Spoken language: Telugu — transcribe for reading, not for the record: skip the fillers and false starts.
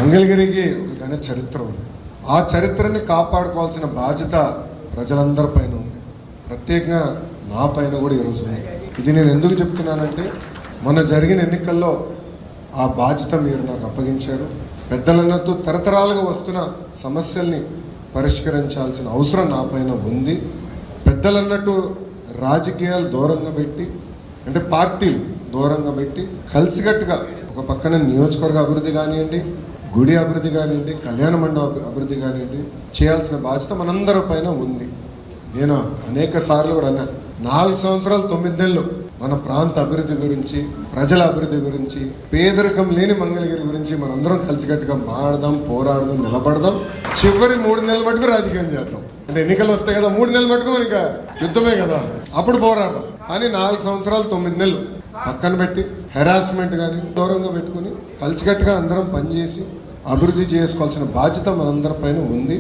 మంగళగిరికి ఒక ఘన చరిత్ర ఉంది. ఆ చరిత్రని కాపాడుకోవాల్సిన బాధ్యత ప్రజలందరిపైన ఉంది, ప్రత్యేకంగా నా పైన కూడా ఈరోజు ఉంది. ఇది నేను ఎందుకు చెప్తున్నానంటే, మొన్న జరిగిన ఎన్నికల్లో ఆ బాధ్యత మీరు నాకు అప్పగించారు. పెద్దలన్నట్టు తరతరాలుగా వస్తున్న సమస్యల్ని పరిష్కరించాల్సిన అవసరం నా పైన ఉంది. పెద్దలన్నట్టు రాజకీయాలు దూరంగా పెట్టి, అంటే పార్టీలు దూరంగా పెట్టి కలిసికట్టుగా ఒక పక్కన నియోజకవర్గ అభివృద్ధి కానివ్వండి, గుడి అభివృద్ధి కానివ్వండి, కళ్యాణ మండప అభివృద్ధి కానివ్వండి, చేయాల్సిన బాధ్యత మనందరి పైన ఉంది. నేను అనేక సార్లు కూడా అన్నా, 4 సంవత్సరాలు 9 నెలలు మన ప్రాంత అభివృద్ధి గురించి, ప్రజల అభివృద్ధి గురించి, పేదరికం లేని మంగళగిరి గురించి మనందరం కలిసికట్టుగా మాడదాం, పోరాడదాం, నిలబడదాం. చివరి 3 నెలల మటుకు రాజకీయం చేద్దాం. అంటే ఎన్నికలు వస్తాయి కదా, 3 నెలల మటుకు మనకి యుద్ధమే కదా, అప్పుడు పోరాడదాం. కానీ 4 సంవత్సరాలు 9 నెలలు పక్కన పెట్టి హెరాస్మెంట్ కానీ దూరంగా పెట్టుకుని కలిసికట్టుగా అందరం పనిచేసి అభివృద్ధి చేసుకోవాల్సిన బాధ్యత మనందరి పైన ఉంది.